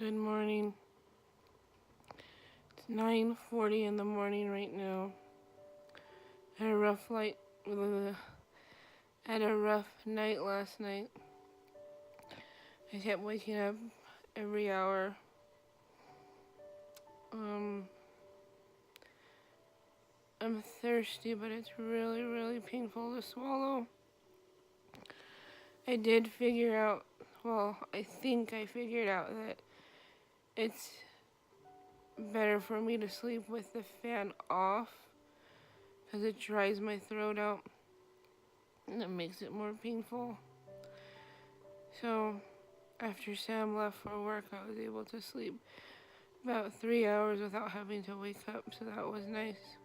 Good morning. It's 9:40 in the morning right now. Had a rough night last night. I kept waking up every hour. I'm thirsty, but it's really, really painful to swallow. I did figure out, I think I figured out that it's better for me to sleep with the fan off because it dries my throat out and it makes it more painful. So after Sam left for work, I was able to sleep about 3 hours without having to wake up, so that was nice.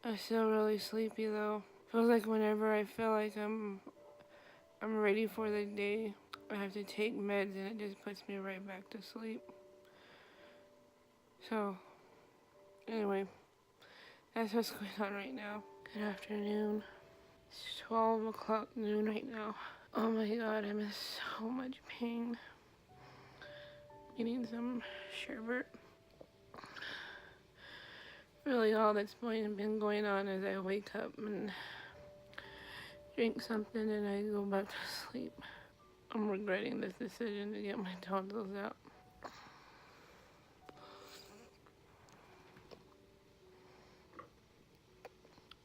I'm still really sleepy though. Feels like whenever I feel like I'm ready for the day, I have to take meds and it just puts me right back to sleep. So, anyway, that's what's going on right now. Good afternoon. It's 12 o'clock noon right now. Oh my god, I'm in so much pain. Eating some sherbet. Really all that's been going on is I wake up and drink something and I go back to sleep. I'm regretting this decision to get my tonsils out.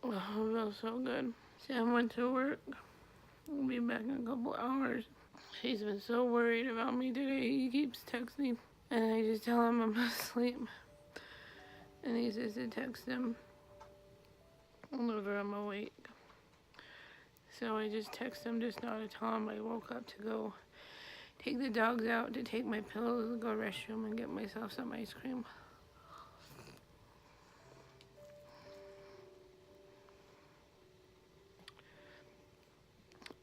Oh, it feels so good. Sam went to work. We'll be back in a couple hours. He's been so worried about me today. He keeps texting and I just tell him I'm asleep. And he says to text him whenever I'm awake. So I just text him just now to tell him I woke up to go take the dogs out, to take my pillows, go restroom and get myself some ice cream.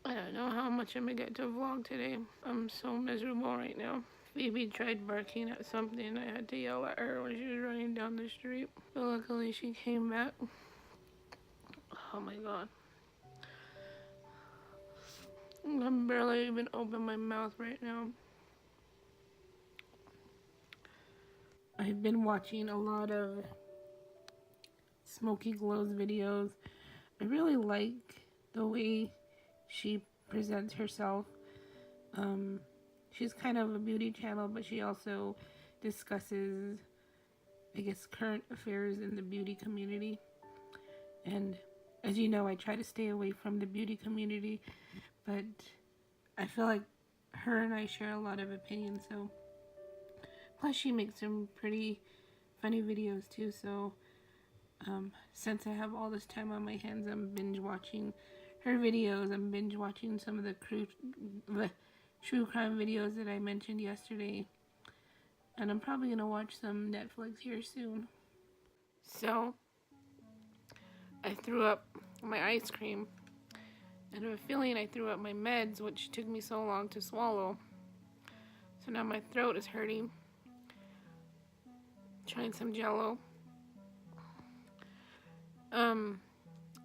I don't know how much I'm gonna get to vlog today. I'm so miserable right now. Phoebe tried barking at something. I had to yell at her when she was running down the street. But luckily she came back. Oh my god. I can barely even open my mouth right now. I've been watching a lot of Smoky Glow's videos. I really like the way she presents herself. She's kind of a beauty channel, but she also discusses, I guess, current affairs in the beauty community. And as you know, I try to stay away from the beauty community, but I feel like her and I share a lot of opinions. So plus she makes some pretty funny videos too. So since I have all this time on my hands, I'm binge watching her videos. I'm binge watching some of the true crime videos that I mentioned yesterday. And I'm probably going to watch some Netflix here soon. So, I threw up my ice cream. And I have a feeling I threw up my meds, which took me so long to swallow. So now my throat is hurting. Trying some Jello.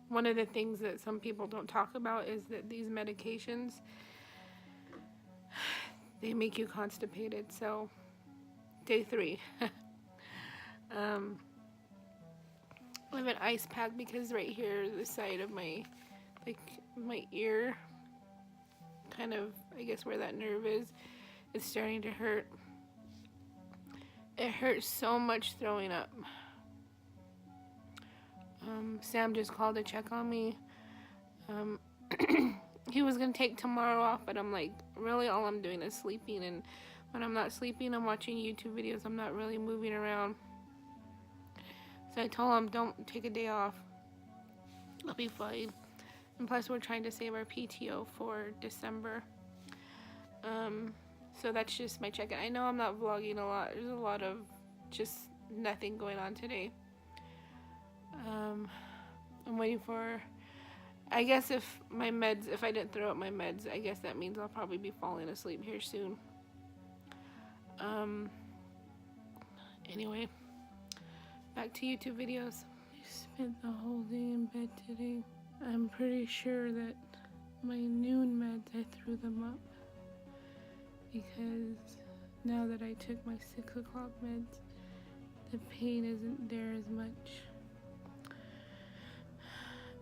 One of the things that some people don't talk about is that these medications, they make you constipated. So, day 3. I have an ice pack because right here, the side of my ear, kind of, I guess where that nerve is, it's starting to hurt. It hurts so much throwing up. Sam just called to check on me. He was gonna take tomorrow off, but I'm like, really, all I'm doing is sleeping, and when I'm not sleeping, I'm watching YouTube videos. I'm not really moving around. So I told him, don't take a day off. I'll be fine. And plus, we're trying to save our PTO for December. So that's just my check-in. I know I'm not vlogging a lot. There's a lot of just nothing going on today. I'm waiting for, I guess if I didn't throw up my meds, I guess that means I'll probably be falling asleep here soon. Anyway, back to YouTube videos. I spent the whole day in bed today. I'm pretty sure that my noon meds, I threw them up because now that I took my 6 o'clock meds, the pain isn't there as much.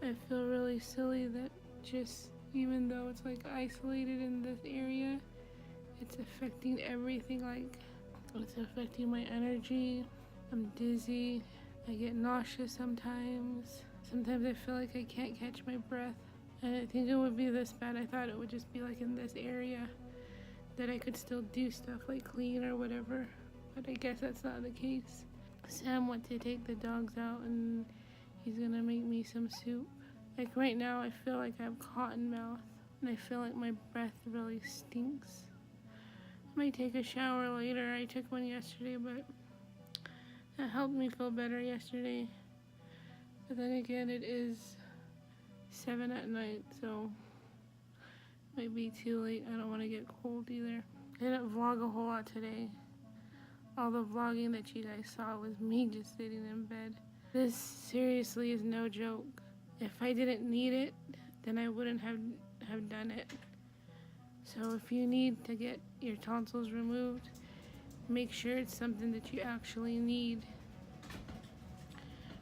I feel really silly that just, even though it's like isolated in this area, it's affecting everything. Like, it's affecting my energy. I'm dizzy. I get nauseous sometimes. Sometimes I feel like I can't catch my breath. I didn't think it would be this bad. I thought it would just be like in this area that I could still do stuff like clean or whatever. But I guess that's not the case. Sam went to take the dogs out and he's gonna make me some soup. Like right now I feel like I have cotton mouth and I feel like my breath really stinks. I might take a shower later. I took one yesterday, but that helped me feel better yesterday. But then again, it is 7 at night, so it might be too late. I don't want to get cold either. I didn't vlog a whole lot today. All the vlogging that you guys saw was me just sitting in bed. This seriously is no joke. If I didn't need it, then I wouldn't have done it. So if you need to get your tonsils removed, make sure it's something that you actually need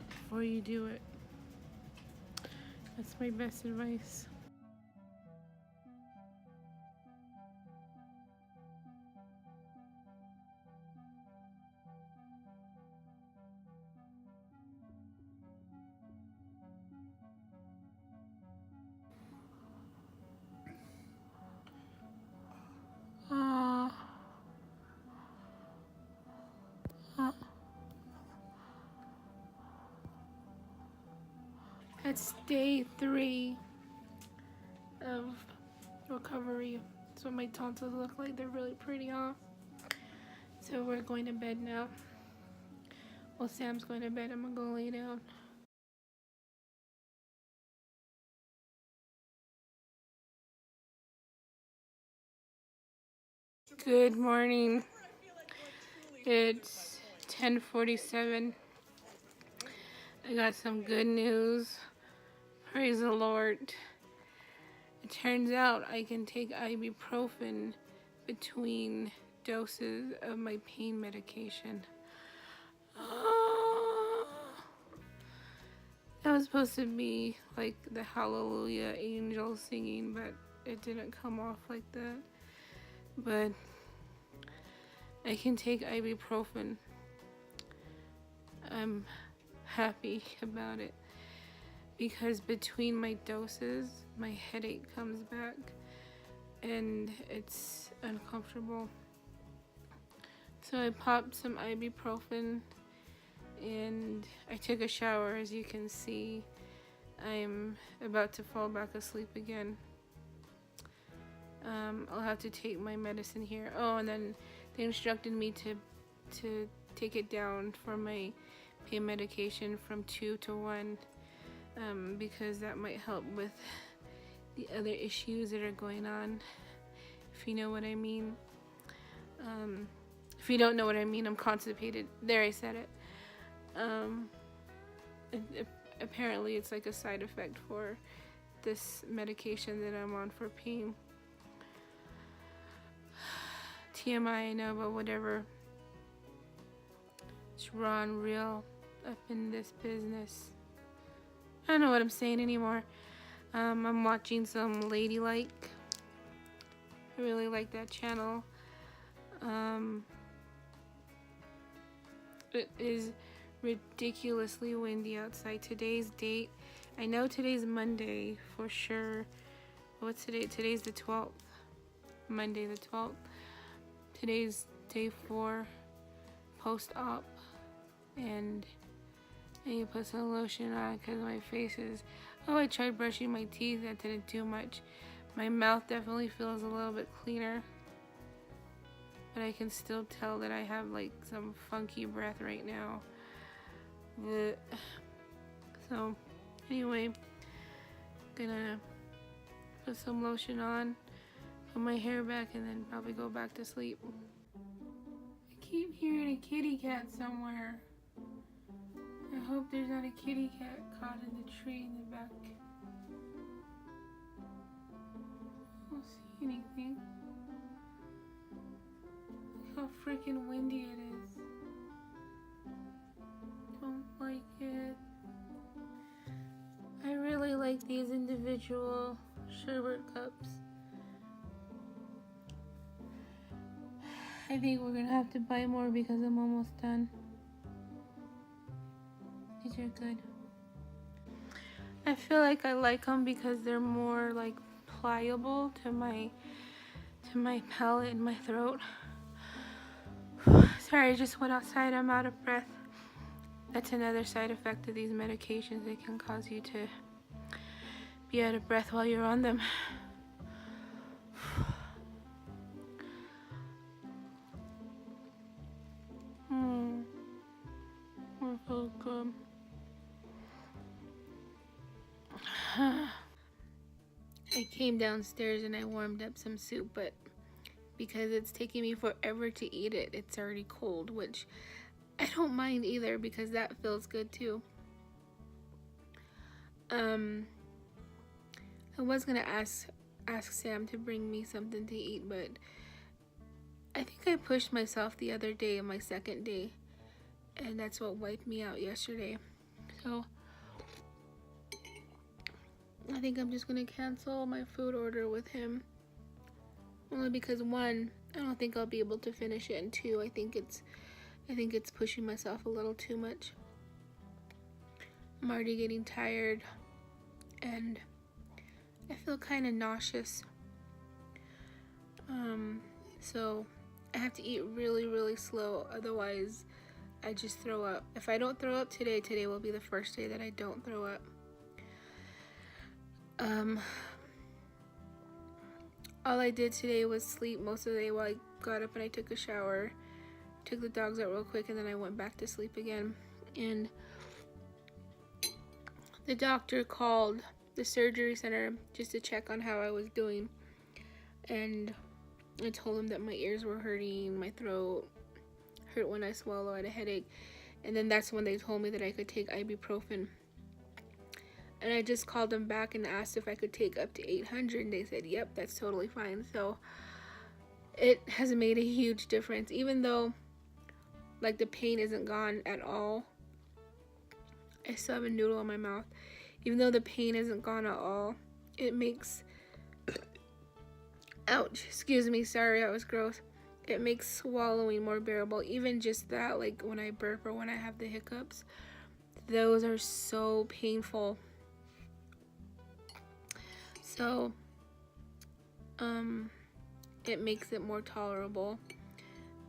before you do it. That's my best advice. It's day 3 of recovery. That's what my tonsils look like. They're really pretty off. So we're going to bed now. Well, Sam's going to bed. I'm gonna go lay down. Good morning. It's 10:47. I got some good news. Praise the Lord. It turns out I can take ibuprofen between doses of my pain medication. That was supposed to be like the Hallelujah angel singing, but it didn't come off like that. But I can take ibuprofen. I'm happy about it because between my doses, my headache comes back and it's uncomfortable. So I popped some ibuprofen and I took a shower. As you can see, I'm about to fall back asleep again. I'll have to take my medicine here. Oh, and then they instructed me to take it down for my pain medication from 2 to 1 because that might help with the other issues that are going on, if you know what I mean. If you don't know what I mean, I'm constipated. There, I said it. Apparently it's like a side effect for this medication that I'm on for pain. TMI, I know, but whatever. It's raw and real up in this business. I don't know what I'm saying anymore. I'm watching some Ladylike. I really like that channel. It is ridiculously windy outside. Today's date, I know today's Monday for sure. What's today? Today's the 12th. Monday the 12th. Today's day 4 post-op, and I need to put some lotion on because my face is... Oh, I tried brushing my teeth. That didn't do much. My mouth definitely feels a little bit cleaner, but I can still tell that I have like some funky breath right now. So anyway, gonna put some lotion on, put my hair back, and then probably go back to sleep. I keep hearing a kitty cat somewhere. I hope there's not a kitty cat caught in the tree in the back. I don't see anything. Look how freaking windy it is. Don't like it. I really like these individual sherbet cups. I think we're gonna have to buy more because I'm almost done. These are good. I feel like I like them because they're more like pliable to my palate and my throat. Sorry, I just went outside. I'm out of breath. That's another side effect of these medications. They can cause you to be out of breath while you're on them. That feels good. I came downstairs and I warmed up some soup, but because it's taking me forever to eat it, it's already cold, which I don't mind either because that feels good too. I was gonna ask Sam to bring me something to eat, but I think I pushed myself the other day, my second day, and that's what wiped me out yesterday. So I think I'm just gonna cancel my food order with him. Only because one, I don't think I'll be able to finish it, and two, I think it's pushing myself a little too much. I'm already getting tired and I feel kind of nauseous. So I have to eat really, really slow, otherwise I just throw up. If I don't throw up today, today will be the first day that I don't throw up. All I did today was sleep most of the day while I got up and I took a shower, took the dogs out real quick, and then I went back to sleep again. And the doctor called the surgery center just to check on how I was doing, and I told him that my ears were hurting, my throat hurt when I swallow, I had a headache, and then that's when they told me that I could take ibuprofen. And I just called them back and asked if I could take up to 800, and they said, yep, that's totally fine. So it has made a huge difference, even though like the pain isn't gone at all. I still have a noodle in my mouth. Even though the pain isn't gone at all, it makes, ouch, excuse me, sorry, that was gross. It makes swallowing more bearable. Even just that, like when I burp or when I have the hiccups, those are so painful. So, it makes it more tolerable.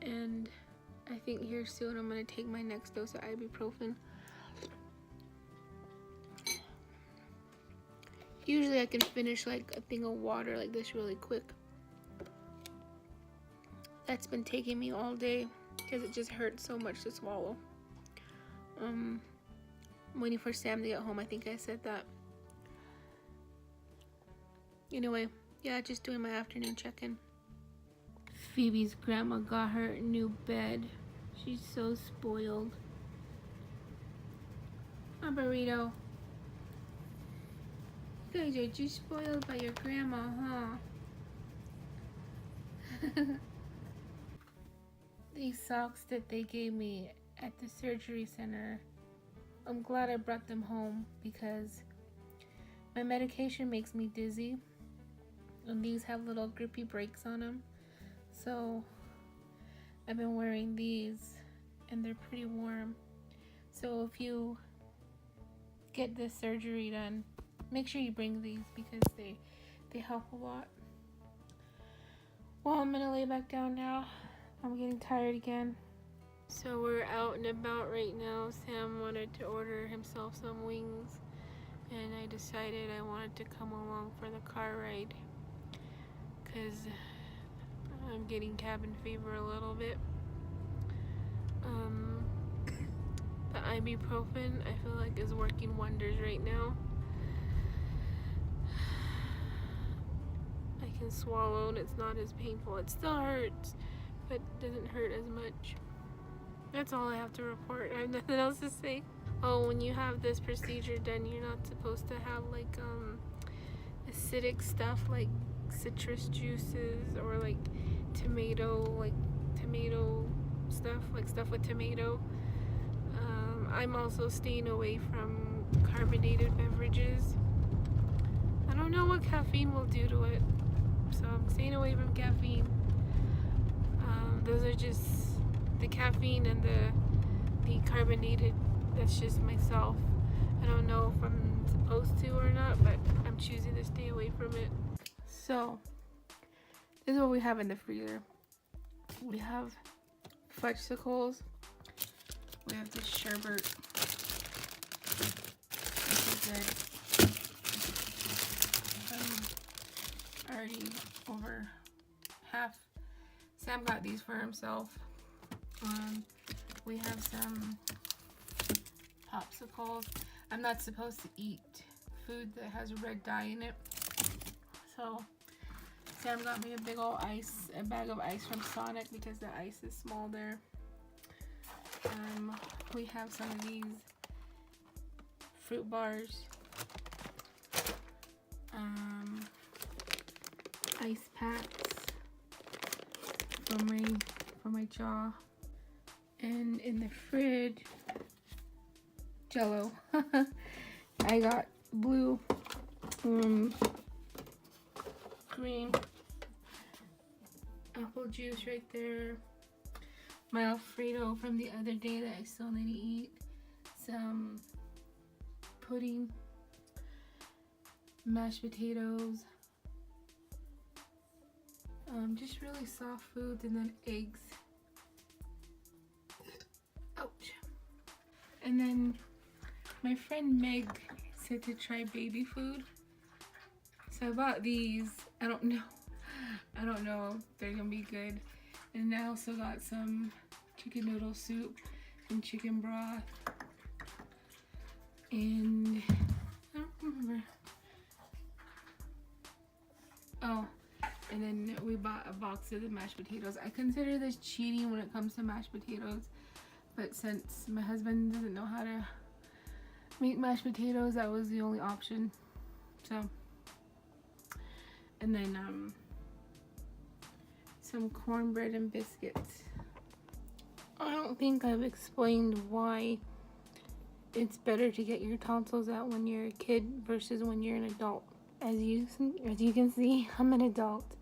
And I think here soon I'm going to take my next dose of ibuprofen. Usually I can finish like a thing of water like this really quick. That's been taking me all day because it just hurts so much to swallow. I'm waiting for Sam to get home. I think I said that. Anyway, yeah, just doing my afternoon check-in. Phoebe's grandma got her a new bed. She's so spoiled. A burrito. You guys are just spoiled by your grandma, huh? These socks that they gave me at the surgery center, I'm glad I brought them home because my medication makes me dizzy. And these have little grippy breaks on them. So I've been wearing these and they're pretty warm. So if you get this surgery done, make sure you bring these because they help a lot. Well, I'm gonna lay back down now. I'm getting tired again. So we're out and about right now. Sam wanted to order himself some wings and I decided I wanted to come along for the car ride because I'm getting cabin fever a little bit. The ibuprofen I feel like is working wonders right now. I can swallow and it's not as painful. It still hurts, but it doesn't hurt as much. That's all I have to report. I have nothing else to say. Oh, when you have this procedure done, you're not supposed to have like acidic stuff like citrus juices or like tomato like tomato stuff, like stuff with tomato. I'm also staying away from carbonated beverages. I don't know what caffeine will do to it, so I'm staying away from caffeine. Those are just the caffeine and the carbonated. That's just myself. I don't know if I'm supposed to or not, but I'm choosing to stay away from it. So this is what we have in the freezer. We have fudgesicles. We have this sherbet. This is good. Already over half. Sam got these for himself. We have some popsicles. I'm not supposed to eat food that has red dye in it. So Sam got me a big old a bag of ice from Sonic because the ice is small there. We have some of these fruit bars. Ice packs for my jaw. And in the fridge, Jello. I got blue cream, apple juice right there, my Alfredo from the other day that I still need to eat, some pudding, mashed potatoes, just really soft foods, and then eggs. Ouch. And then my friend Meg said to try baby food, so I bought these. I don't know if they're gonna be good. And I also got some chicken noodle soup and chicken broth, and I don't remember. Oh, and then we bought a box of the mashed potatoes. I consider this cheating when it comes to mashed potatoes, but since my husband doesn't know how to make mashed potatoes, that was the only option. So, and then some cornbread and biscuits. I don't think I've explained why it's better to get your tonsils out when you're a kid versus when you're an adult. As you can see, I'm an adult.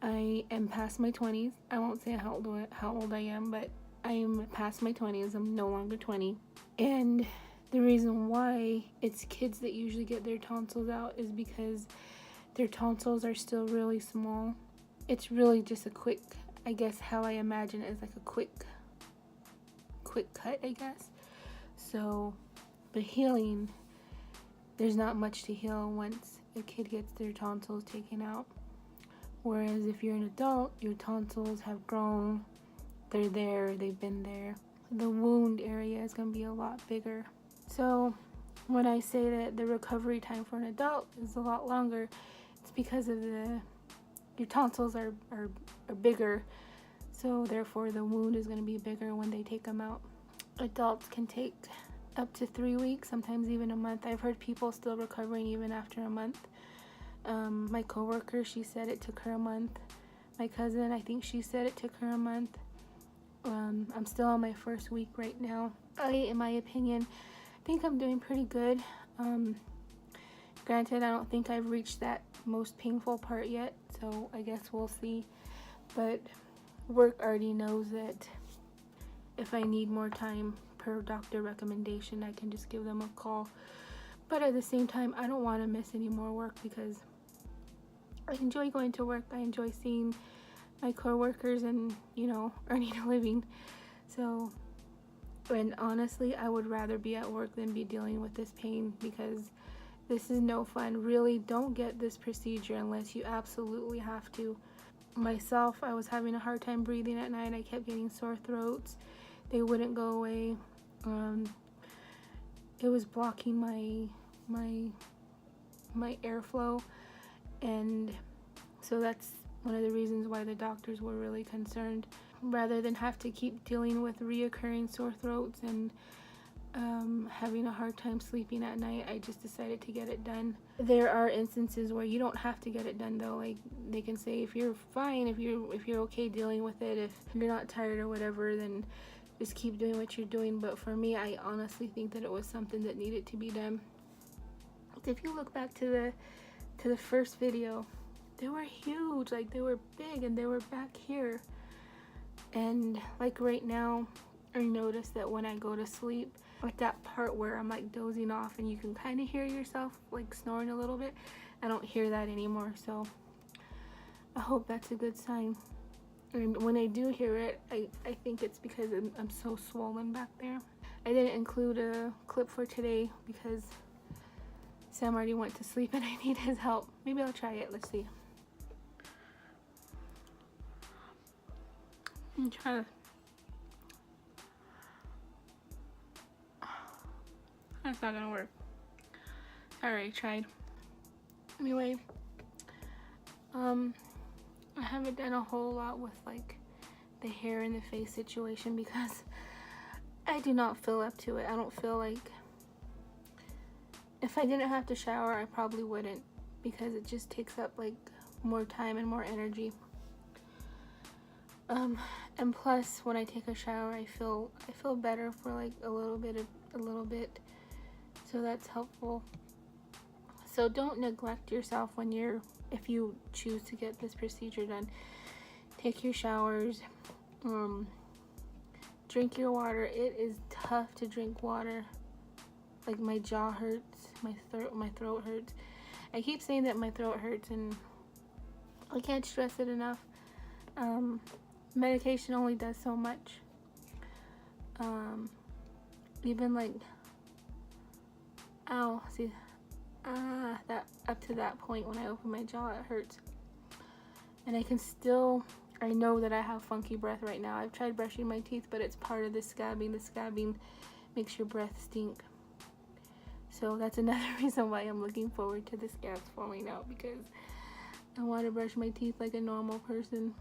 I am past my 20s. I won't say how old I am, but I am past my 20s. I'm no longer 20. And the reason why it's kids that usually get their tonsils out is because their tonsils are still really small. It's really just a quick, I guess how I imagine it is like a quick cut, I guess. So the healing, there's not much to heal once a kid gets their tonsils taken out. Whereas if you're an adult, your tonsils have grown, they're there, they've been there. The wound area is going to be a lot bigger. So when I say that the recovery time for an adult is a lot longer, it's because of your tonsils are bigger, so therefore the wound is going to be bigger when they take them out. Adults can take up to 3 weeks, sometimes even a month. I've heard people still recovering even after a month. My coworker, she said it took her a month. My cousin, I think she said it took her a month. I'm still on my first week right now. In my opinion, I think I'm doing pretty good. Granted, I don't think I've reached that most painful part yet, so I guess we'll see. But work already knows that if I need more time per doctor recommendation, I can just give them a call. But at the same time, I don't want to miss any more work because I enjoy going to work. I enjoy seeing my coworkers and, earning a living. So, and honestly, I would rather be at work than be dealing with this pain because this is no fun. Really, don't get this procedure unless you absolutely have to. Myself, I was having a hard time breathing at night. I kept getting sore throats. They wouldn't go away. It was blocking my airflow, and so that's one of the reasons why the doctors were really concerned. Rather than have to keep dealing with reoccurring sore throats and having a hard time sleeping at night, I just decided to get it done. There are instances where you don't have to get it done though. Like they can say if you're fine, if you're okay dealing with it, if you're not tired or whatever, then just keep doing what you're doing. But for me, I honestly think that it was something that needed to be done. If you look back to the first video, they were huge, like they were big, and they were back here. And like right now, I notice that when I go to sleep, at that part where I'm like dozing off and you can kind of hear yourself like snoring a little bit, I don't hear that anymore. So I hope that's a good sign. And when I do hear it, I think it's because I'm so swollen back there. I didn't include a clip for today because Sam already went to sleep and I need his help. Maybe I'll try it. Let's see. I'm trying to. That's not gonna work. Alright, tried. Anyway, I haven't done a whole lot with like the hair in the face situation because I do not feel up to it. I don't feel like, if I didn't have to shower, I probably wouldn't, because it just takes up like more time and more energy. And plus when I take a shower, I feel better for like a little bit. So that's helpful. So don't neglect yourself if you choose to get this procedure done. Take your showers, drink your water. It is tough to drink water. Like my jaw hurts, my throat hurts. I keep saying that my throat hurts and I can't stress it enough. Medication only does so much. Even like, ow, see, that up to that point when I open my jaw, it hurts. And I know that I have funky breath right now. I've tried brushing my teeth, but it's part of the scabbing. The scabbing makes your breath stink. So that's another reason why I'm looking forward to the scabs falling out, because I want to brush my teeth like a normal person.